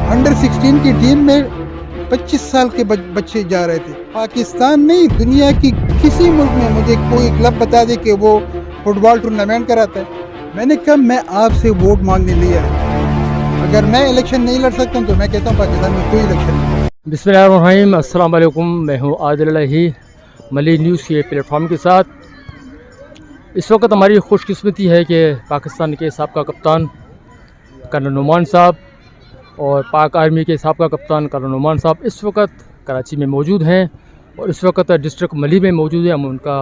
Under 16 की team में 25 साल के बच्चे जा रहे थे। पाकिस्तान नहीं, दुनिया की किसी मुल्क में मुझे कोई क्लब बता दे कि वो फुटबॉल टूर्नामेंट कराता है। मैंने कहा मैं आपसे वोट मांगने लिया है, अगर मैं इलेक्शन नहीं लड़ सकता हूँ तो मैं कहता हूँ पाकिस्तान में कोई इलेक्शन नहीं। बिस्मिल्लाहिर्रहमानिर्रहीम, अस्सलाम वालेकुम। मैं हूँ आदिल इलाही मली न्यूज़ के प्लेटफॉर्म के साथ। इस वक्त हमारी खुशकिस्मती है कि पाकिस्तान के साबका कप्तान कर्नल नुमान साहब और पाक आर्मी के साबका कप्तान कर्नल नुमान साहब इस वक्त कराची में मौजूद हैं और इस वक्त डिस्ट्रिक्ट मली में मौजूद हैं। हम उनका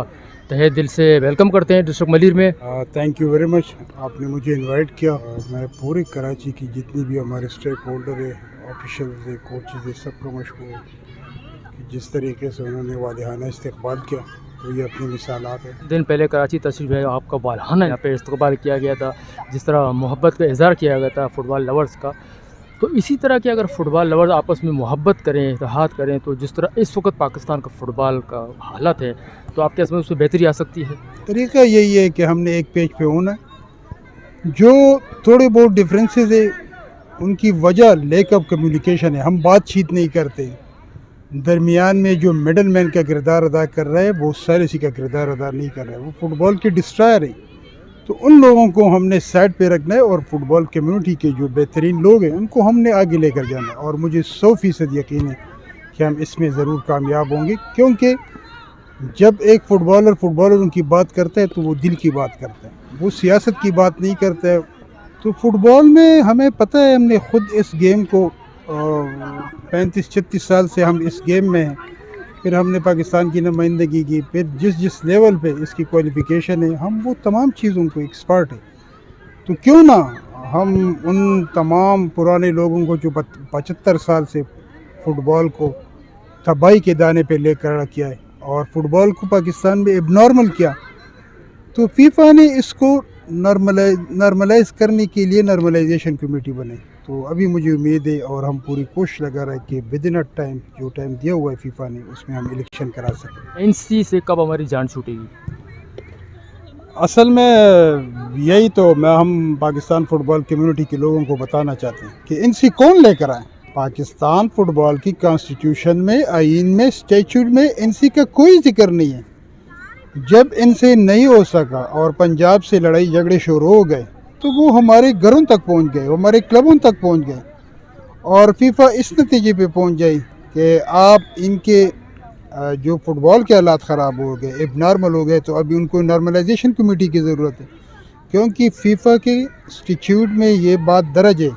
तहे दिल से वेलकम करते हैं डिस्ट्रिक्ट मली में। थैंक यू वेरी मच, आपने मुझे इनवाइट किया। मैं पूरे कराची की जितनी भी हमारे स्टेक होल्डर है, ऑफिशियल्स है, कोचेज है, सबको मशहूर कि जिस तरीके से उन्होंने वालिहाना इस्तकबाल किया, तो ये अपनी मिसालात है। दिन पहले कराची तशरीफ है, आपका वालिहाना यहाँ पे इस्तकबाल किया गया था, जिस तरह मोहब्बत का इजहार किया गया था फुटबॉल लवर्स का। तो इसी तरह के अगर फुटबॉल लवर्स आपस में मोहब्बत करें, इत्तेहाद करें, तो जिस तरह इस वक्त पाकिस्तान का फुटबॉल का हालत है, तो आपके इसमें उसमें बेहतरी आ सकती है। तरीका यही है कि हमने एक पेज पे होना है। जो थोड़े बहुत डिफरेंसेस है उनकी वजह लैक ऑफ कम्युनिकेशन है। हम बातचीत नहीं करते, दरमियान में जो मिडल मैन का किरदार अदा कर रहा है वो सालिसी का किरदार अदा नहीं कर रहा है, वो फुटबॉल के डिस्ट्रॉयर है। तो उन लोगों को हमने साइड पे रखना है और फुटबॉल कम्युनिटी के जो बेहतरीन लोग हैं उनको हमने आगे लेकर जाना है। और मुझे 100% यकीन है कि हम इसमें ज़रूर कामयाब होंगे, क्योंकि जब एक फुटबॉलर उनकी बात करता है तो वो दिल की बात करता है, वो सियासत की बात नहीं करता है। तो फुटबॉल में हमें पता है, हमने ख़ुद इस गेम को 35-36 साल से हम इस गेम में हैं। फिर हमने पाकिस्तान की नुमाइंदगी की, फिर जिस लेवल पे इसकी क्वालिफ़िकेशन है, हम वो तमाम चीज़ों को एक्सपर्ट है। तो क्यों ना हम उन तमाम पुराने लोगों को जो 75 साल से फ़ुटबॉल को तबाही के दाने पे लेकर किया है और फुटबॉल को पाकिस्तान में एबनॉर्मल किया, तो फीफा ने इसको नॉर्मलाइज करने के लिए नॉर्मलाइजेशन कमेटी बनाई। तो अभी मुझे उम्मीद है और हम पूरी कोशिश लगा रहे हैं कि विद इन अ टाइम, जो टाइम दिया हुआ है फीफा ने, उसमें हम इलेक्शन करा सकें। एनसी से कब हमारी जान छूटेगी? असल में यही तो हम पाकिस्तान फुटबॉल कम्युनिटी के लोगों को बताना चाहते हैं कि एनसी कौन लेकर आए। पाकिस्तान फुटबॉल की कॉन्स्टिट्यूशन में, आइन में, स्टैट्यूट में एनसी का कोई जिक्र नहीं है। जब इनसे नहीं हो सका और पंजाब से लड़ाई झगड़े शुरू हो गए तो वो हमारे घरों तक पहुंच गए, हमारे क्लबों तक पहुंच गए और फीफा इस नतीजे पे पहुंच जाए कि आप इनके जो फुटबॉल के हालात ख़राब हो गए, एबनॉर्मल हो गए, तो अभी उनको नॉर्मलाइजेशन कमेटी की ज़रूरत है। क्योंकि फीफा के स्टैट्यूट में ये बात दर्ज है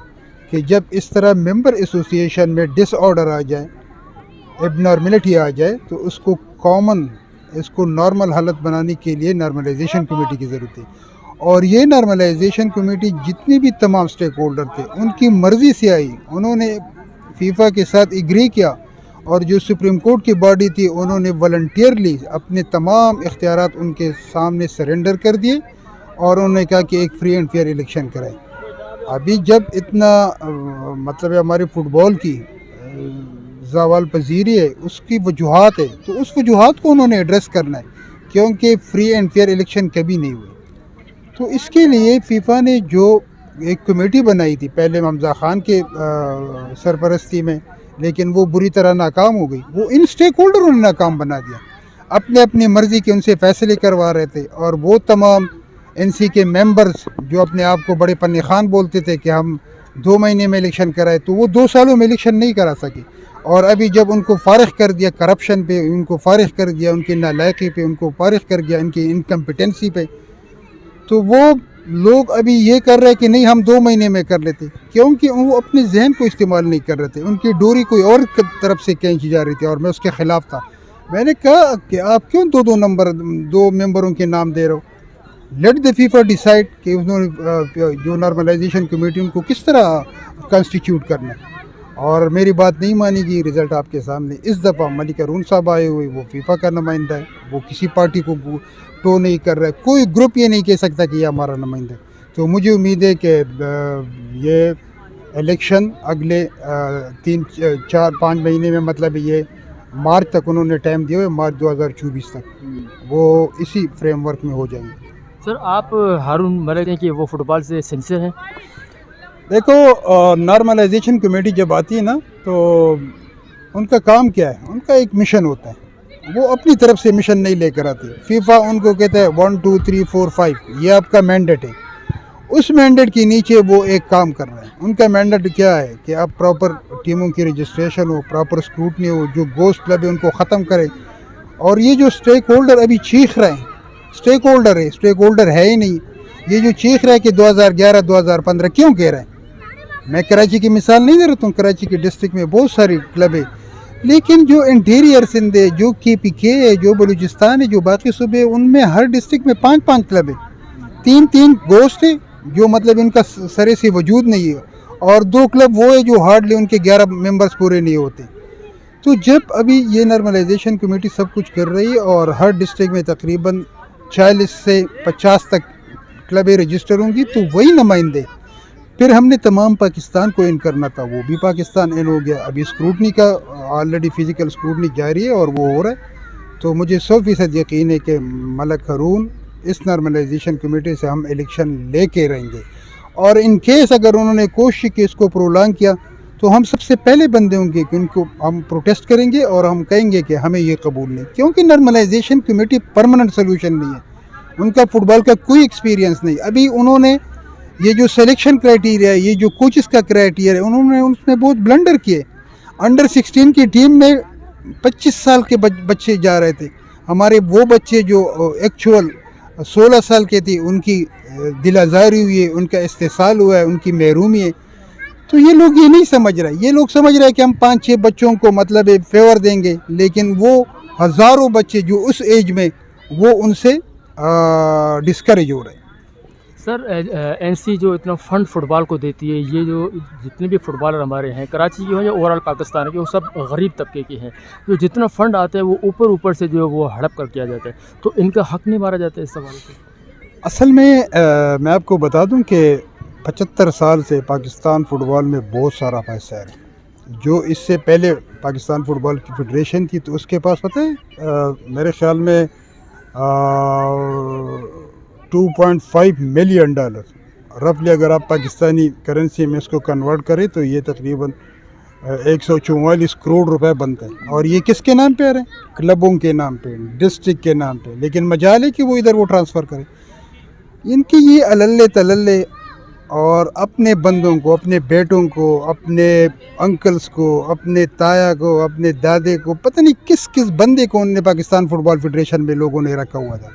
कि जब इस तरह मेंबर एसोसिएशन में डिसऑर्डर आ जाए, एबनॉर्मलिटी आ जाए, तो उसको इसको नॉर्मल हालत बनाने के लिए नॉर्मलाइजेशन कमेटी की ज़रूरत है। और ये नॉर्मलाइजेशन कमेटी जितने भी तमाम स्टेक होल्डर थे उनकी मर्ज़ी से आई, उन्होंने फीफा के साथ एग्री किया और जो सुप्रीम कोर्ट की बॉडी थी उन्होंने वॉलंटियरली अपने तमाम इख्तियारात उनके सामने सरेंडर कर दिए और उन्होंने कहा कि एक फ्री एंड फेयर इलेक्शन कराएं। अभी जब इतना मतलब हमारे फुटबॉल की ज़वाल पजीरी है, उसकी वजूहात है, तो उस वजूहात को उन्होंने एड्रेस करना है, क्योंकि फ्री एंड फेयर इलेक्शन कभी नहीं हुए। तो इसके लिए फीफा ने जो एक कमेटी बनाई थी पहले हमजा खान के सरपरस्ती में, लेकिन वो बुरी तरह नाकाम हो गई। वो इन स्टेक होल्डरों ने नाकाम बना दिया, अपनी मर्ज़ी के उनसे फैसले करवा रहे थे। और वो तमाम एनसी के मेंबर्स जो अपने आप को बड़े पन्ने खान बोलते थे कि हम 2 महीने में इलेक्शन कराए, तो वो 2 सालों में इलेक्शन नहीं करा सके। और अभी जब उनको फारिग कर दिया करप्शन पे, उनको फारिग कर दिया उनकी नालायकी पे, उनको फारिग कर दिया इनकी इनकम्पिटेंसी पे, तो वो लोग अभी ये कर रहे हैं कि नहीं हम 2 महीने में कर लेते, क्योंकि वो अपने जहन को इस्तेमाल नहीं कर रहे थे। उनकी डोरी कोई और तरफ से खींची जा रही थी और मैं उसके ख़िलाफ़ था। मैंने कहा कि आप क्यों 2 मेंबरों के नाम दे रहे हो? लेट द फीफा डिसाइड कि उन्होंने जो नॉर्मलाइजेशन कमेटी उनको किस तरह कॉन्स्टिट्यूट करना है। और मेरी बात नहीं मानी गई, रिज़ल्ट आपके सामने। इस दफ़ा मलिक अरून साहब आए हुए, वो फीफा का नुमाइंदा है, वो किसी पार्टी को टो नहीं कर रहा है। कोई ग्रुप ये नहीं कह सकता कि ये हमारा नुमाइंदा है। तो मुझे उम्मीद है कि ये इलेक्शन अगले 3-4-5 महीने में, मतलब ये मार्च तक उन्होंने टाइम दिया है, मार्च 2024 तक, वो इसी फ्रेमवर्क में हो जाएंगे। सर, आप हारून मलिक हैं कि वो फुटबॉल से सिंसियर हैं? देखो, नॉर्मलाइजेशन कमेटी जब आती है ना, तो उनका काम क्या है? उनका एक मिशन होता है। वो अपनी तरफ से मिशन नहीं लेकर आती। फीफा उनको कहता है 1 2 3 4 5, ये आपका मैंडेट है। उस मैंडेट के नीचे वो एक काम कर रहे हैं। उनका मैंडेट क्या है कि आप प्रॉपर टीमों की रजिस्ट्रेशन हो, प्रॉपर स्क्रूटनी हो, जो गोस्ट क्लब है उनको ख़त्म करें। और ये जो स्टेक होल्डर अभी चीख रहे हैं, स्टेक होल्डर है ही नहीं। ये जो चीख रहा है कि 2011 2015 क्यों कह रहे हैं? मैं कराची की मिसाल नहीं दे रहा हूँ। कराची के डिस्ट्रिक्ट में बहुत सारी क्लब है, लेकिन जो इंटीरियर सिंध है, जो KPK है, जो बलूचिस्तान है, जो बाकी सूबे, उनमें हर डिस्ट्रिक्ट में 5-5 क्लब है। 3-3 गोश्त है जो मतलब इनका सरे से वजूद नहीं है, और 2 क्लब वो है जो हार्डली उनके 11 मेंबर्स पूरे नहीं होते। तो जब अभी ये नॉर्मलाइजेशन कमेटी सब कुछ कर रही है और हर डिस्ट्रिक्ट में तकरीबन 40 से 50 तक क्लबें रजिस्टर होंगी, तो वही नुमाइंदे फिर हमने तमाम पाकिस्तान को इन करना था, वो भी पाकिस्तान इन हो गया। अभी स्क्रूटनी का ऑलरेडी फिज़िकल स्क्रूटनी जारी है और वो हो रहा है। तो मुझे 100% यकीन है कि मलक हारून इस नॉर्मलाइजेशन कमेटी से हम इलेक्शन लेके रहेंगे। और इन केस अगर उन्होंने कोशिश की इसको प्रोलॉन्ग किया, तो हम सबसे पहले बंदे होंगे कि उनको हम प्रोटेस्ट करेंगे और हम कहेंगे कि हमें ये कबूल नहीं, क्योंकि नॉर्मलाइजेशन कमेटी परमानेंट सोल्यूशन नहीं है। उनका फुटबॉल का कोई एक्सपीरियंस नहीं। अभी उन्होंने ये जो सिलेक्शन क्राइटेरिया है, ये जो कोचेस का क्राइटेरिया है, उन्होंने उसमें बहुत ब्लंडर किए। अंडर 16 की टीम में 25 साल के बच्चे जा रहे थे। हमारे वो बच्चे जो एक्चुअल 16 साल के थे, उनकी दिल आज़ारी हुई है, उनका इस्तेसाल हुआ है, उनकी महरूमी है। तो ये लोग ये नहीं समझ रहे। ये लोग समझ रहे हैं कि हम 5-6 बच्चों को मतलब फेवर देंगे, लेकिन वो हज़ारों बच्चे जो उस एज में, वो उनसे डिस्करेज हो रहे हैं। सर, NC जो इतना फ़ंड फुटबॉल को देती है, ये जो जितने भी फुटबॉलर हमारे हैं, कराची के हों या ओवरऑल पाकिस्तान के, वो सब गरीब तबके के हैं। जो जितना फ़ंड आता है वो ऊपर से जो है वो हड़प कर किया जाता है, तो इनका हक़ नहीं मारा जाता है इस सवाल से? असल में मैं आपको बता दूं कि 75 साल से पाकिस्तान फ़ुटबॉल में बहुत सारा पैसा है। जो इससे पहले पाकिस्तान फ़ुटबॉल की फेडरेशन थी, तो उसके पास पता है मेरे ख़्याल में 2.5 मिलियन डॉलर रफली, अगर आप पाकिस्तानी करेंसी में इसको कन्वर्ट करें तो ये तकरीबन 144 करोड़ रुपए बनते हैं। और ये किसके नाम पे आ रहे हैं? क्लबों के नाम पे, डिस्ट्रिक्ट के नाम पे। लेकिन मजाल है कि वो इधर वो ट्रांसफ़र करें। इनकी ये अलल्ले तलल्ले, और अपने बंदों को, अपने बेटों को, अपने अंकल्स को, अपने ताया को, अपने दादे को, पता नहीं किस किस बंदे को उनने पाकिस्तान फ़ुटबॉल फेडरेशन में लोगों ने रखा हुआ था,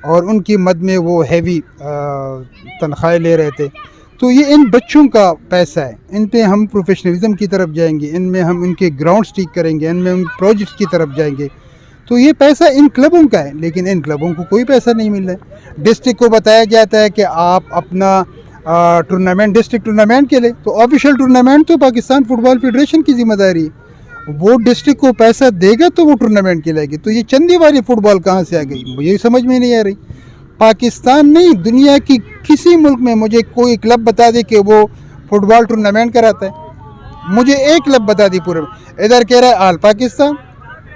और उनकी मद में वो हैवी तनख्वाहें ले रहे थे। तो ये इन बच्चों का पैसा है। इन पे हम प्रोफेशनलिज्म की तरफ जाएंगे, इनमें हम इनके ग्राउंड ठीक करेंगे, इनमें हम प्रोजेक्ट्स की तरफ जाएंगे। तो ये पैसा इन क्लबों का है, लेकिन इन क्लबों को कोई पैसा नहीं मिल रहा है। डिस्ट्रिक्ट को बताया जाता है कि आप अपना टूर्नामेंट, डिस्ट्रिक्ट टूर्नामेंट के लिए, तो ऑफिशियल टूर्नामेंट तो पाकिस्तान फुटबॉल फेडरेशन की जिम्मेदारी है। वो डिस्ट्रिक्ट को पैसा देगा तो वो टूर्नामेंट के लाएगी। तो ये चंदी वाली फुटबॉल कहाँ से आ गई, मुझे समझ में नहीं आ रही। पाकिस्तान नहीं, दुनिया की किसी मुल्क में मुझे कोई क्लब बता दे कि वो फुटबॉल टूर्नामेंट कराता है। मुझे एक क्लब बता दी पूरे, इधर कह रहा है आल पाकिस्तान,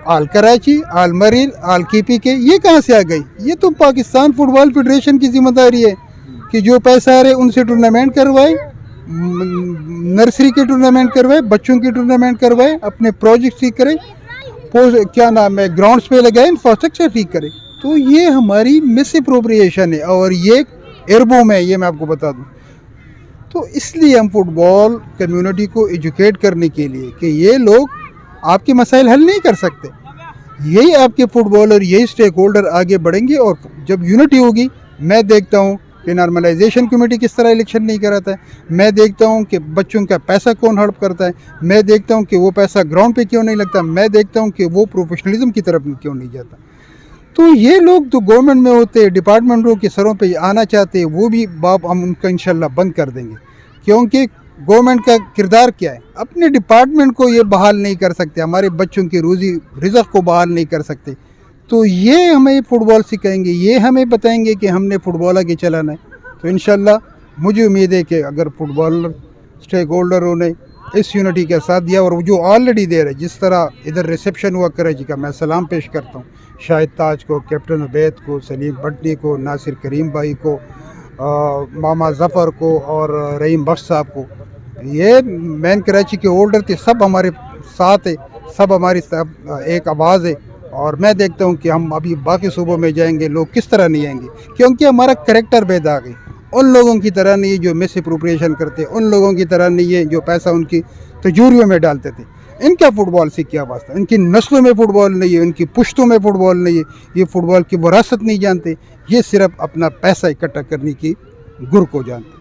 आल कराची, आल मरील, आल KPK। ये कहाँ से आ गई? ये तो पाकिस्तान फुटबॉल फेडरेशन की जिम्मेदारी है कि जो पैसा आ रहे उनसे टूर्नामेंट करवाए, नर्सरी के टूर्नामेंट करवाए, बच्चों की टूर्नामेंट करवाए, अपने प्रोजेक्ट ठीक करे, क्या नाम है, ग्राउंड्स पे लगाए, इंफ्रास्ट्रक्चर ठीक करे। तो ये हमारी मिस अप्रोप्रिएशन है, और ये अरबों में, ये मैं आपको बता दूं। तो इसलिए हम फुटबॉल कम्युनिटी को एजुकेट करने के लिए कि ये लोग आपके मसाइल हल नहीं कर सकते, यही आपके फुटबॉलर, यही स्टेक होल्डर आगे बढ़ेंगे। और जब यूनिटी होगी, मैं देखता हूँ कि नॉर्मलाइजेशन कमेटी किस तरह इलेक्शन नहीं कराता है, मैं देखता हूँ कि बच्चों का पैसा कौन हड़प करता है, मैं देखता हूँ कि वो पैसा ग्राउंड पे क्यों नहीं लगता, मैं देखता हूँ कि वो प्रोफेशनलिज्म की तरफ क्यों नहीं जाता। तो ये लोग तो गवर्नमेंट में होते, डिपार्टमेंटों के सरों पे आना चाहते हैं, वो भी बाप हम उनका इंशाल्लाह बंद कर देंगे। क्योंकि गवर्नमेंट का किरदार क्या है? अपने डिपार्टमेंट को ये बहाल नहीं कर सकते, हमारे बच्चों की रोज़ी रिज़्क़ को बहाल नहीं कर सकते। तो ये हमें फ़ुटबॉल सिखाएंगे, ये हमें बताएंगे कि हमने फ़ुटबॉल आगे चलाना है। तो इंशाल्लाह मुझे उम्मीद है कि अगर फुटबॉलर स्टेक होल्डरों ने इस यूनिटी का साथ दिया, और जो ऑलरेडी दे रहे, जिस तरह इधर रिसेप्शन हुआ कराची का, मैं सलाम पेश करता हूँ शाहिद ताज को, कैप्टन उबैद को, सलीम भट्टी को, नासिर करीम भाई को, मामा ज़फ़र को और रहीम बख्श साहब को। یہ مین کراچی کے اولڈر تھے، سب ہمارے ساتھ ہے، سب ہماری ایک آواز ہے، اور میں دیکھتا ہوں کہ ہم ابھی باقی صوبوں میں جائیں گے، لوگ کس طرح نہیں آئیں گے، کیونکہ ہمارا کریکٹر بیدار ہے، ان لوگوں کی طرح نہیں ہے جو مس اپروپریشن کرتے، ان لوگوں کی طرح نہیں ہے جو پیسہ ان کی تجوریوں میں ڈالتے تھے۔ ان کا فٹ بال سے کیا واسطہ؟ ان کی نسلوں میں فٹ بال نہیں ہے، ان کی پشتوں میں فٹ بال نہیں ہے، یہ فٹ بال کی وراثت نہیں جانتے، یہ صرف اپنا پیسہ اکٹھا کرنے کی گر کو جانتے۔